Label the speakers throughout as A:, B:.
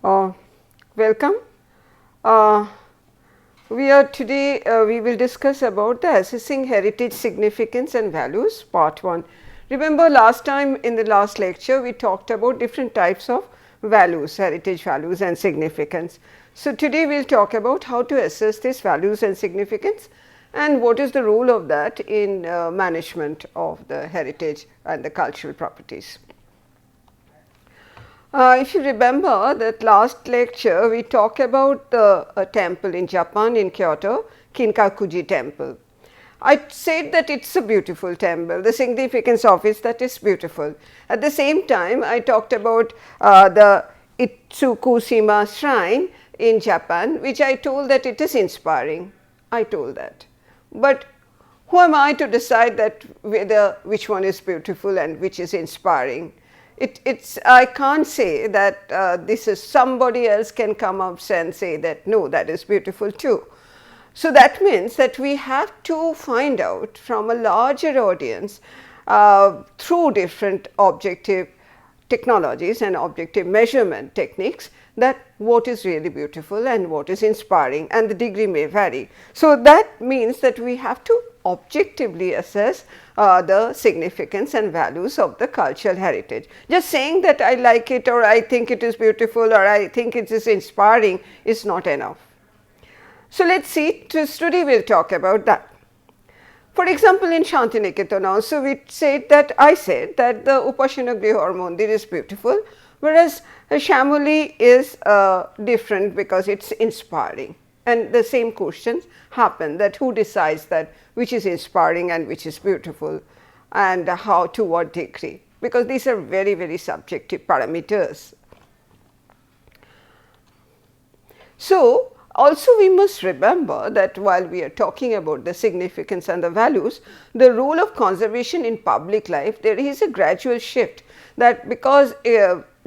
A: Uh, Welcome. Uh, we will discuss about the assessing heritage significance and values part 1. Remember last time in the last lecture we talked about different types of values, heritage values and significance. So, today we will talk about how to assess these values and significance and what is the role of that in management of the heritage and the cultural properties. If you remember that last lecture we talked about a temple in Japan in Kyoto, Kinkakuji temple. I said that it is a beautiful temple, the significance of it is that it is beautiful. At the same time I talked about the Itsukushima shrine in Japan, which I told that it is inspiring. I told that. But who am I to decide that whether which one is beautiful and which is inspiring? I can't say that this is somebody else can come up and say that no, that is beautiful too. So, that means that we have to find out from a larger audience through different objective technologies and objective measurement techniques that what is really beautiful and what is inspiring, and the degree may vary. So, that means that we have to objectively assess the significance and values of the cultural heritage. Just saying that I like it or I think it is beautiful or I think it is inspiring is not enough. So, let us see, today we will talk about that. For example, in Shantiniketan also we said that I said that the Upasana Griha or Mandir is beautiful, whereas Shamoli is different because it is inspiring. And the same questions happen, that who decides that which is inspiring and which is beautiful, and how, to what degree, because these are very, very subjective parameters. So, also we must remember that while we are talking about the significance and the values, the role of conservation in public life, there is a gradual shift, that because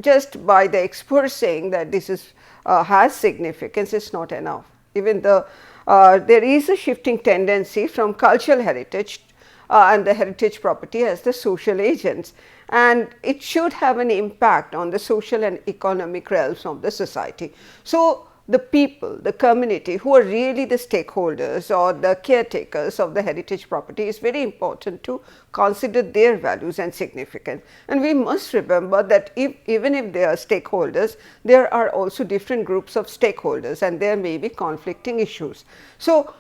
A: just by the experts saying that this is has significance is not enough. Even there is a shifting tendency from cultural heritage and the heritage property as the social agents, and it should have an impact on the social and economic realms of the society. So, the people, the community who are really the stakeholders or the caretakers of the heritage property, is very important to consider their values and significance. And we must remember that even if they are stakeholders, there are also different groups of stakeholders and there may be conflicting issues. So,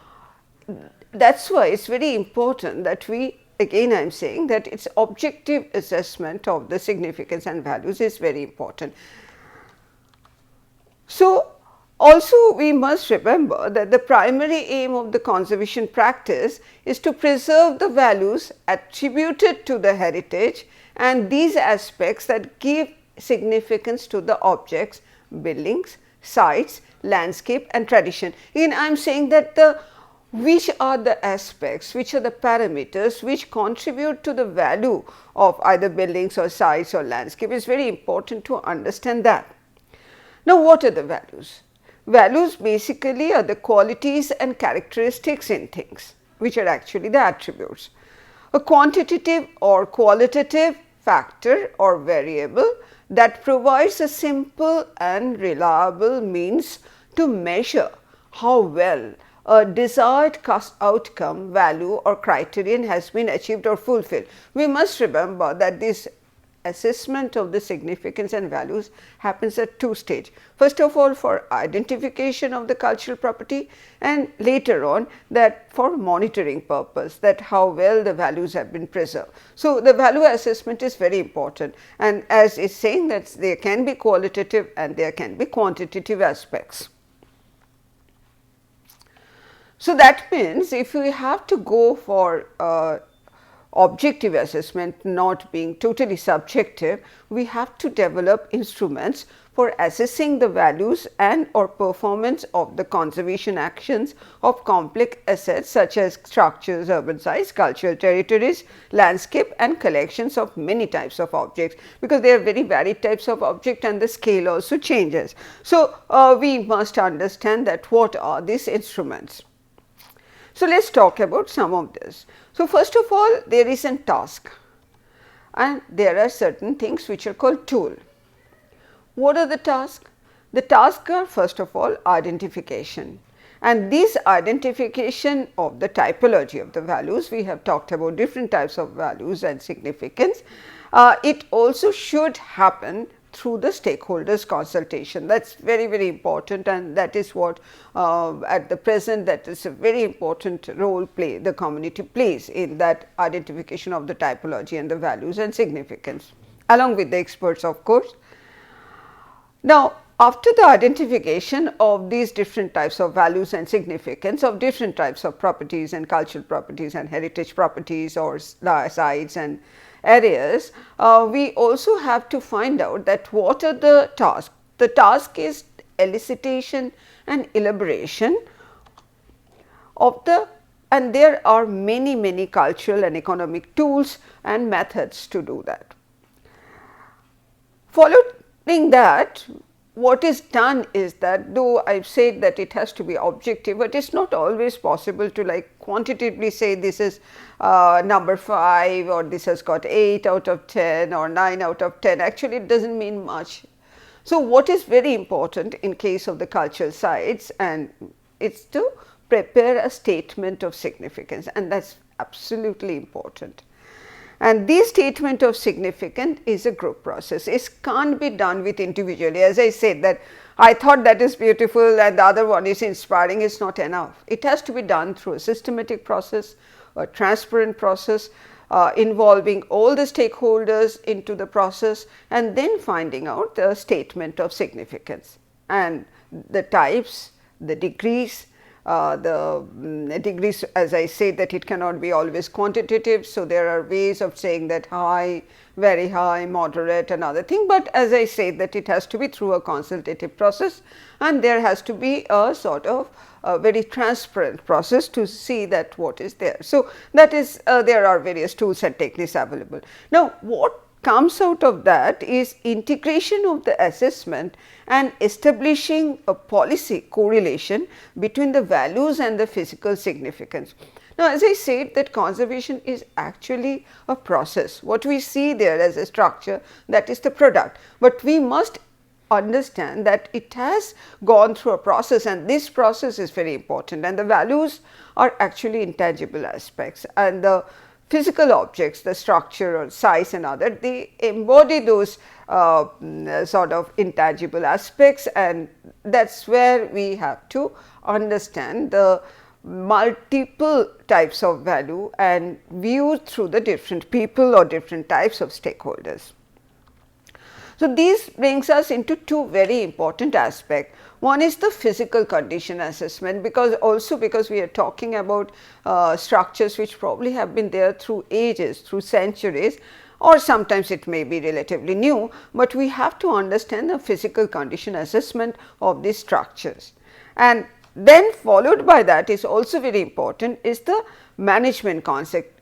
A: that is why it is very important that we, again I am saying that its objective assessment of the significance and values is very important. So, also we must remember that the primary aim of the conservation practice is to preserve the values attributed to the heritage and these aspects that give significance to the objects, buildings, sites, landscape and tradition. Again I am saying that which are the aspects, which are the parameters which contribute to the value of either buildings or sites or landscape is very important to understand that. Now, what are the values? Values basically are the qualities and characteristics in things, which are actually the attributes. A quantitative or qualitative factor or variable that provides a simple and reliable means to measure how well a desired outcome, value or criterion has been achieved or fulfilled. We must remember that this assessment of the significance and values happens at two stages. First of all, for identification of the cultural property, and later on that for monitoring purpose, that how well the values have been preserved. So, the value assessment is very important, and as is saying that there can be qualitative and there can be quantitative aspects. So, that means if we have to go for objective assessment, not being totally subjective, we have to develop instruments for assessing the values and or performance of the conservation actions of complex assets such as structures, urban sites, cultural territories, landscape and collections of many types of objects, because there are very varied types of object and the scale also changes. So, we must understand that what are these instruments. So, let us talk about some of this. So, first of all, there is a task and there are certain things which are called tool. What are the tasks? The tasks are first of all identification, and this identification of the typology of the values, we have talked about different types of values and significance. It also should happen through the stakeholders consultation. That is very, very important, and that is what at the present, that is a very important role the community plays in that identification of the typology and the values and significance, along with the experts, of course. Now, after the identification of these different types of values and significance of different types of properties and cultural properties and heritage properties or sites and areas, we also have to find out that what are the tasks. The task is elicitation and elaboration of the, and there are many cultural and economic tools and methods to do that. Following that, what is done is that, though I have said that it has to be objective, but it is not always possible to like quantitatively say this is number 5 or this has got 8 out of 10 or 9 out of 10. Actually, it does not mean much. So, what is very important in case of the cultural sites, and it is to prepare a statement of significance, and that is absolutely important. And this statement of significance is a group process. It can't be done with individually. As I said that I thought that is beautiful and the other one is inspiring, is not enough. It has to be done through a systematic process, a transparent process, involving all the stakeholders into the process, and then finding out the statement of significance and the types, the degrees. The degrees, as I say, that it cannot be always quantitative. So, there are ways of saying that high, very high, moderate, another thing, but as I say that it has to be through a consultative process, and there has to be a sort of a very transparent process to see that what is there. So, that is there are various tools and techniques available. Now, what comes out of that is integration of the assessment and establishing a policy correlation between the values and the physical significance. Now, as I said that conservation is actually a process. What we see there as a structure, that is the product, but we must understand that it has gone through a process, and this process is very important, and the values are actually intangible aspects, and the physical objects, the structure or size and other, they embody those sort of intangible aspects, and that is where we have to understand the multiple types of value and view through the different people or different types of stakeholders. So, this brings us into two very important aspects. One is the physical condition assessment, because we are talking about structures which probably have been there through ages, through centuries, or sometimes it may be relatively new, but we have to understand the physical condition assessment of these structures. And then followed by that is also very important is the management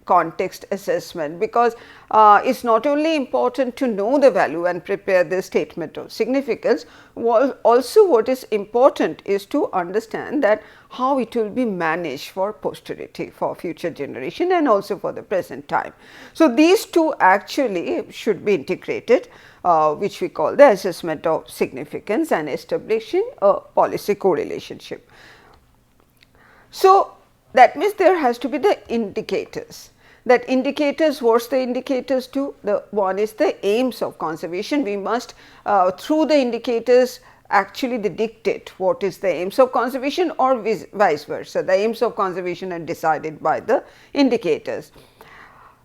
A: context assessment, because it is not only important to know the value and prepare the statement of significance, also what is important is to understand that how it will be managed for posterity, for future generation and also for the present time. So, these two actually should be integrated, which we call the assessment of significance and establishing a policy correlationship. So, that means there has to be the indicators. That indicators, what is the indicators to? The one is the aims of conservation. We must through the indicators actually they dictate what is the aims of conservation, or vice versa. The aims of conservation are decided by the indicators.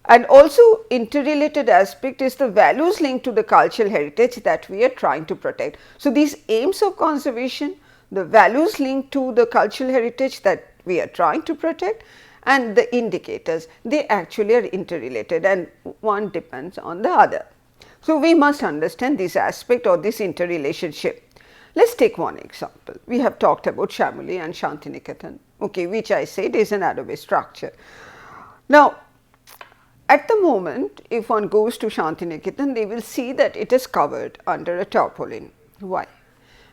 A: And also interrelated aspect is the values linked to the cultural heritage that we are trying to protect. So, these aims of conservation, the values linked to the cultural heritage that we are trying to protect, and the indicators, they actually are interrelated and one depends on the other. So, we must understand this aspect or this interrelationship. Let us take one example. We have talked about Shamoli and Shantiniketan, okay, which I said is an adobe structure. Now, at the moment, if one goes to Shantiniketan, they will see that it is covered under a tarpaulin. Why?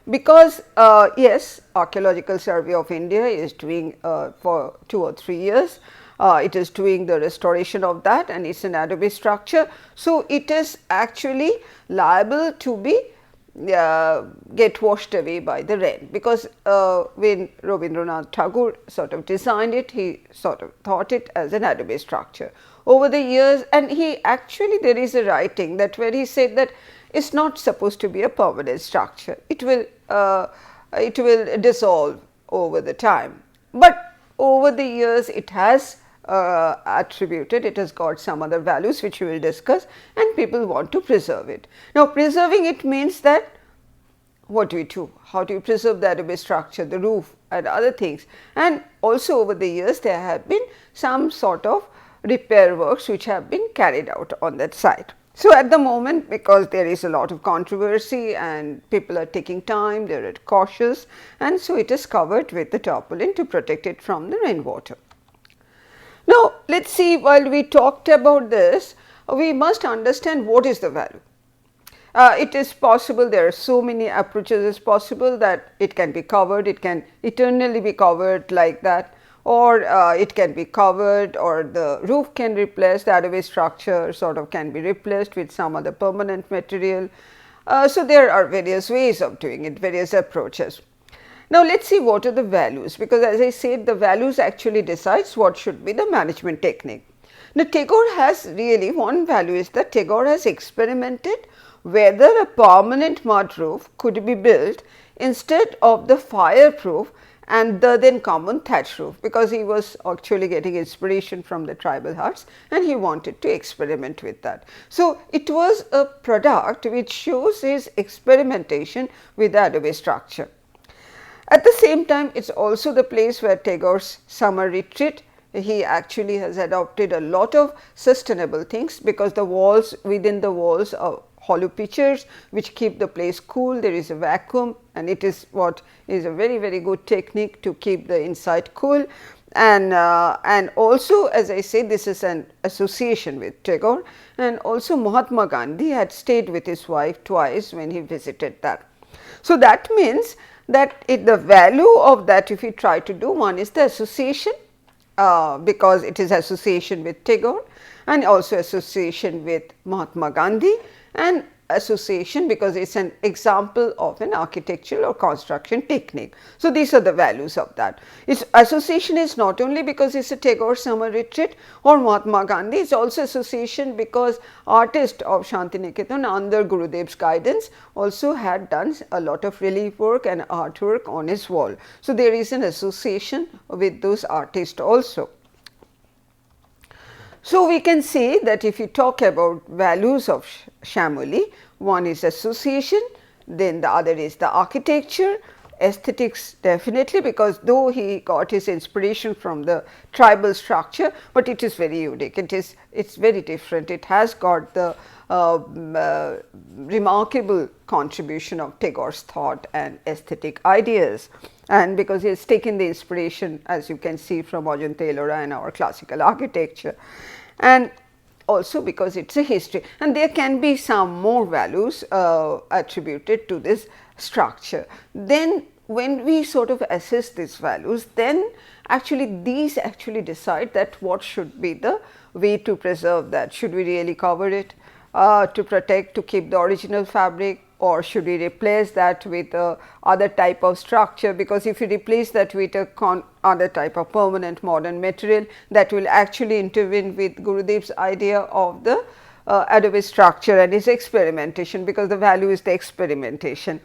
A: Because yes, Archaeological Survey of India is doing for 2 or 3 years, it is doing the restoration of that, and it is an adobe structure. So, it is actually liable to be get washed away by the rain, because when Rabindranath Tagore sort of designed it, he sort of thought it as an adobe structure. Over the years, and he actually, there is a writing that where he said that it's not supposed to be a permanent structure, it will dissolve over the time, but over the years it has attributed, it has got some other values which we will discuss, and people want to preserve it. Now, preserving it means that what do we do? How do you preserve the adobe structure, the roof and other things? And also over the years there have been some sort of repair works which have been carried out on that site. So, at the moment, because there is a lot of controversy and people are taking time, they are cautious, and so it is covered with the tarpaulin to protect it from the rainwater. Now, let us see, while we talked about this, we must understand what is the value. It is possible, there are so many approaches, it is possible that it can be covered, it can eternally be covered like that, or it can be covered, or the roof can replace, the adobe structure sort of can be replaced with some other permanent material. So, there are various ways of doing it, various approaches. Now, let us see what are the values, because as I said, the values actually decides what should be the management technique. Now, Tagore has really one value is that Tagore has experimented whether a permanent mud roof could be built instead of the fireproof and the then common thatch roof, because he was actually getting inspiration from the tribal huts and he wanted to experiment with that. So, it was a product which shows his experimentation with the adobe structure. At the same time, it is also the place where Tagore's summer retreat, he actually has adopted a lot of sustainable things, because the walls, within the walls are hollow pitchers which keep the place cool, there is a vacuum, and it is what is a very, very good technique to keep the inside cool. And also, as I say, this is an association with Tagore, and also Mahatma Gandhi had stayed with his wife twice when he visited that. So, that means that the value of that, if we try to do, one is the association, because it is association with Tagore, and also association with Mahatma Gandhi, and association because it is an example of an architectural or construction technique. So, these are the values of that. Its association is not only because it is a Tagore summer retreat or Mahatma Gandhi, it is also association because artist of Shantiniketan under Gurudev's guidance also had done a lot of relief work and artwork on his wall. So, there is an association with those artists also. So, we can say that if you talk about values of Chamoli, one is association, then the other is the architecture, aesthetics definitely, because though he got his inspiration from the tribal structure, but it is very unique, it's very different, it has got the remarkable contribution of Tagore's thought and aesthetic ideas, and because he has taken the inspiration, as you can see, from Ajanta Ellora and our classical architecture, and also because it is a history, and there can be some more values attributed to this structure. Then when we sort of assess these values, then actually these actually decide that what should be the way to preserve that. Should we really cover it to protect, to keep the original fabric, or should we replace that with other type of structure, because if you replace that with a other type of permanent modern material, that will actually intervene with Gurudev's idea of the adobe structure and his experimentation, because the value is the experimentation.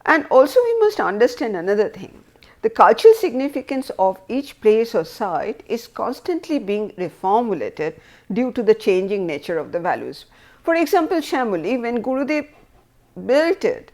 A: And also we must understand another thing. The cultural significance of each place or site is constantly being reformulated due to the changing nature of the values. For example, Chamoli, when Gurudev built it,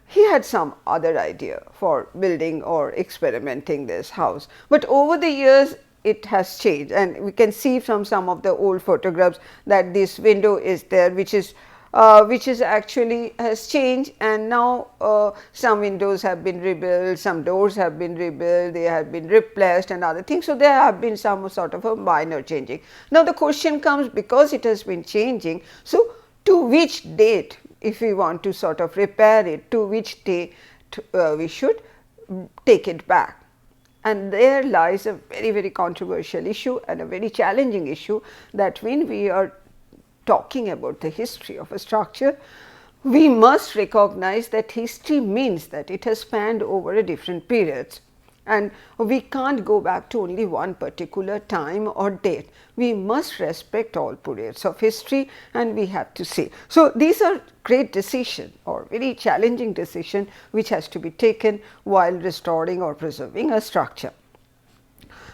A: he had some other idea for building or experimenting this house, but over the years it has changed, and we can see from some of the old photographs that this window is there, which is actually has changed, and now some windows have been rebuilt, some doors have been rebuilt, they have been replaced and other things. So, there have been some sort of a minor changing. Now, the question comes, because it has been changing, so to which date, if we want to sort of repair it, to which day we should take it back. And there lies a very, very controversial issue and a very challenging issue, that when we are talking about the history of a structure, we must recognize that history means that it has spanned over a different periods, and we can't go back to only one particular time or date. We must respect all periods of history, and we have to see. So, these are great decision or very challenging decision which has to be taken while restoring or preserving a structure.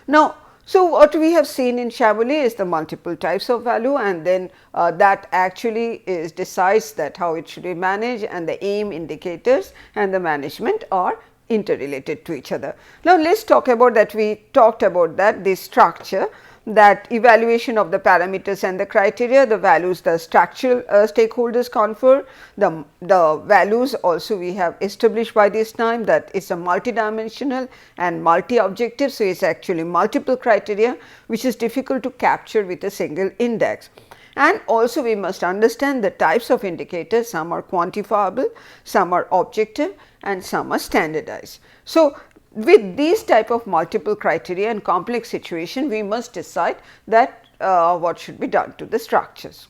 A: Now, so what we have seen in Chamonix is the multiple types of value, and then that actually is decides that how it should be managed, and the aim, indicators and the management are interrelated to each other. Now, let us talk about that. We talked about that this structure, that evaluation of the parameters and the criteria, the values the structural stakeholders confer, the values also we have established by this time that it's a multidimensional and multi-objective. So, it's actually multiple criteria which is difficult to capture with a single index. And also we must understand the types of indicators, some are quantifiable, some are objective and some are standardized. So, with these type of multiple criteria and complex situation, we must decide that what should be done to the structures.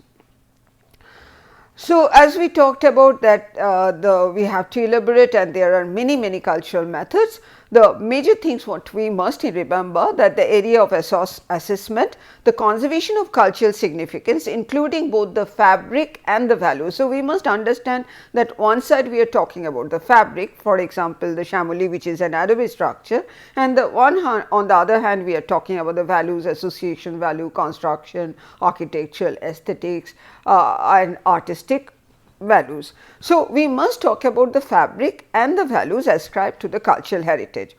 A: So, as we talked about that we have to elaborate, and there are many cultural methods. The major things what we must remember that the area of assessment, the conservation of cultural significance including both the fabric and the value. So, we must understand that one side we are talking about the fabric, for example, the Chamonix which is an adobe structure, and the one hand, on the other hand we are talking about the values, association value, construction, architectural, aesthetics and artistic values. So, we must talk about the fabric and the values ascribed to the cultural heritage,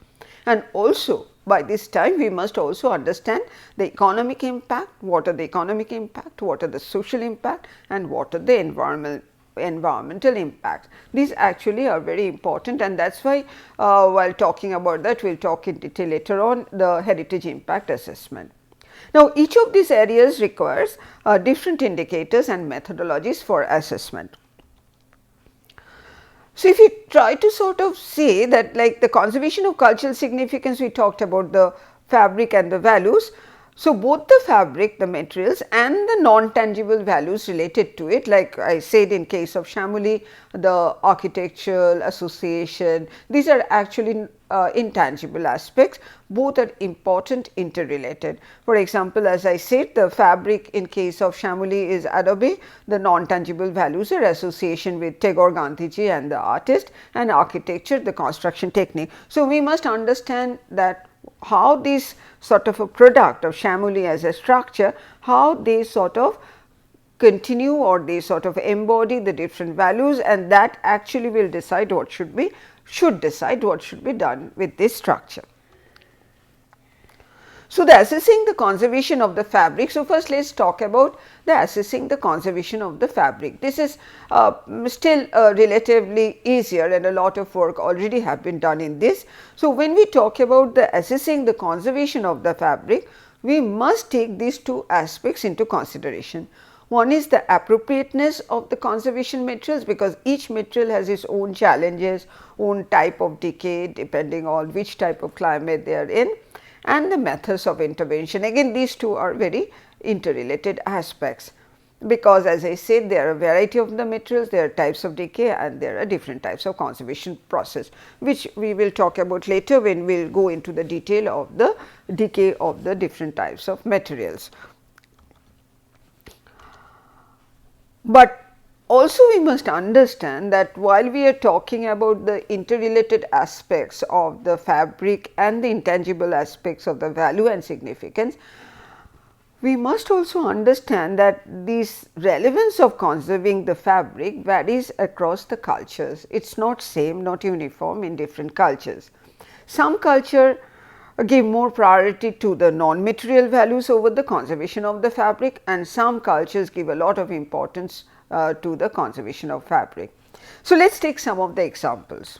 A: and also by this time we must also understand the economic impact, what are the economic impact, what are the social impact and what are the environmental impact. These actually are very important, and that is why while talking about that we will talk in detail later on the heritage impact assessment. Now, each of these areas requires different indicators and methodologies for assessment. So, if we try to sort of say that like the conservation of cultural significance, we talked about the fabric and the values. So, both the fabric, the materials and the non-tangible values related to it, like I said in case of Chamonix, the architectural association, these are actually intangible aspects, both are important interrelated. For example, as I said, the fabric in case of Chamonix is adobe, the non-tangible values are association with Tagore Gandhiji and the artist, and architecture the construction technique. So, we must understand that how this sort of a product of Chamonix as a structure, how they sort of continue or they sort of embody the different values, and that actually will decide what should be done with this structure. So, the assessing the conservation of the fabric. So, first let us talk about the assessing the conservation of the fabric. This is still relatively easier, and a lot of work already have been done in this. So, when we talk about the assessing the conservation of the fabric, we must take these two aspects into consideration. One is the appropriateness of the conservation materials, because each material has its own challenges, own type of decay depending on which type of climate they are in, and the methods of intervention. Again, these two are very interrelated aspects, because as I said there are a variety of the materials, there are types of decay and there are different types of conservation process, which we will talk about later when we will go into the detail of the decay of the different types of materials. But also we must understand that while we are talking about the interrelated aspects of the fabric and the intangible aspects of the value and significance, we must also understand that this relevance of conserving the fabric varies across the cultures. It is not same, not uniform in different cultures. Some culture give more priority to the non-material values over the conservation of the fabric, and some cultures give a lot of importance to the conservation of fabric. So, let us take some of the examples.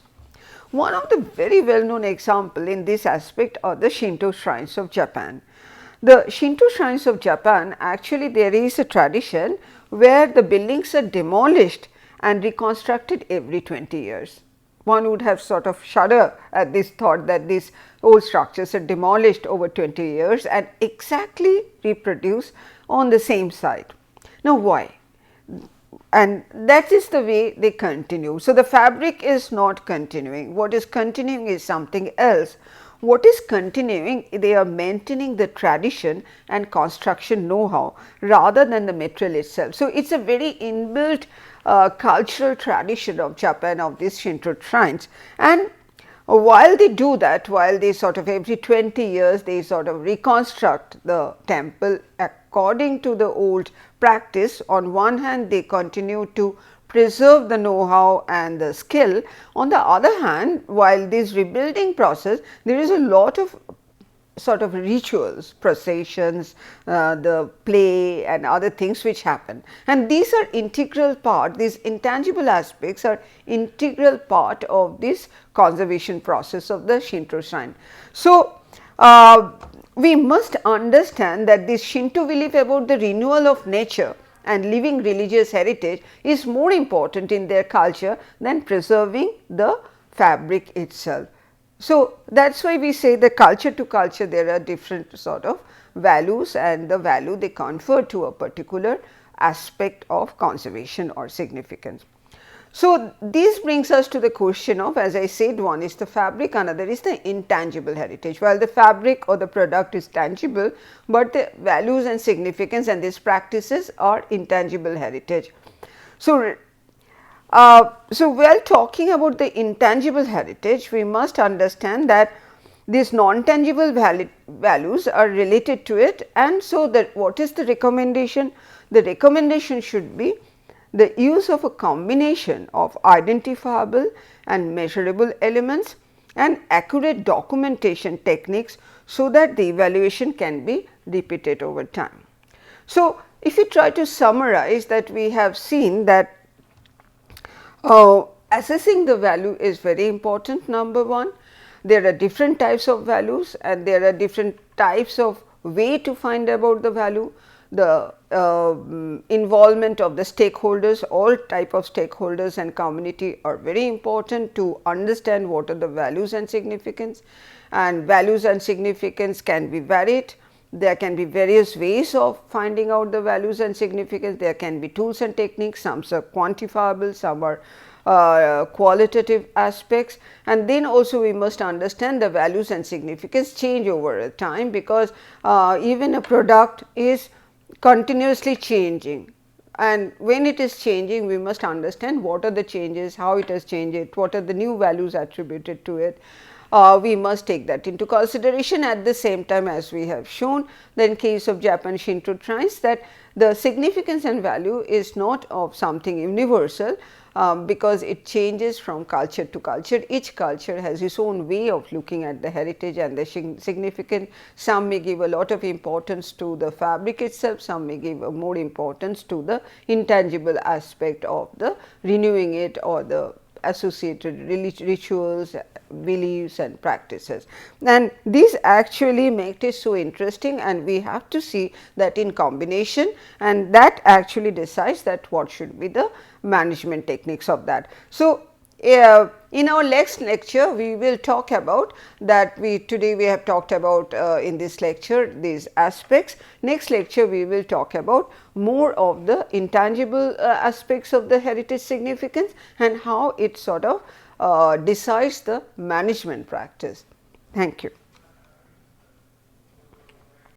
A: One of the very well known example in this aspect are the Shinto shrines of Japan. The Shinto shrines of Japan, actually there is a tradition where the buildings are demolished and reconstructed every 20 years. One would have sort of shudder at this thought that these old structures are demolished over 20 years and exactly reproduced on the same site. Now, why? and that is the way they continue. So, the fabric is not continuing, what is continuing is something else. What is continuing, they are maintaining the tradition and construction know-how rather than the material itself. So, it is a very inbuilt cultural tradition of Japan, of these Shinto shrines, and while they do that, while they sort of every 20 years they sort of reconstruct the temple according to the old practice, on one hand they continue to preserve the know-how and the skill. On the other hand, while this rebuilding process, there is a lot of sort of rituals, processions, the play and other things which happen, and these are integral part, these intangible aspects are integral part of this conservation process of the Shinto shrine. So, we must understand that this Shinto belief about the renewal of nature and living religious heritage is more important in their culture than preserving the fabric itself. So, that is why we say that culture to culture there are different sort of values, and the value they confer to a particular aspect of conservation or significance. So, this brings us to the question of, as I said, one is the fabric, another is the intangible heritage. While the fabric or the product is tangible, but the values and significance and these practices are intangible heritage. So, while talking about the intangible heritage, we must understand that these non-tangible values are related to it, and so that what is the recommendation? The recommendation should be the use of a combination of identifiable and measurable elements and accurate documentation techniques, so that the evaluation can be repeated over time. So, if you try to summarize that, we have seen that assessing the value is very important. Number one, there are different types of values and there are different types of way to find about the value. The involvement of the stakeholders, all type of stakeholders and community are very important to understand what are the values and significance, and values and significance can be varied. There can be various ways of finding out the values and significance. There can be tools and techniques, some are quantifiable, some are qualitative aspects, and then also we must understand the values and significance change over a time, because even a product is continuously changing, and when it is changing we must understand what are the changes, how it has changed, what are the new values attributed to it. We must take that into consideration. At the same time, as we have shown that in case of Japan Shinto shrines, that the significance and value is not of something universal, because it changes from culture to culture. Each culture has its own way of looking at the heritage and the significance. Some may give a lot of importance to the fabric itself, some may give more importance to the intangible aspect of the renewing it or the associated rituals, beliefs and practices, and these actually make it so interesting, and we have to see that in combination, and that actually decides that what should be the management techniques of that. So, in our next lecture we will talk about that. Today we have talked about in this lecture these aspects. Next lecture we will talk about more of the intangible aspects of the heritage significance and how it sort of decides the management practice. Thank you.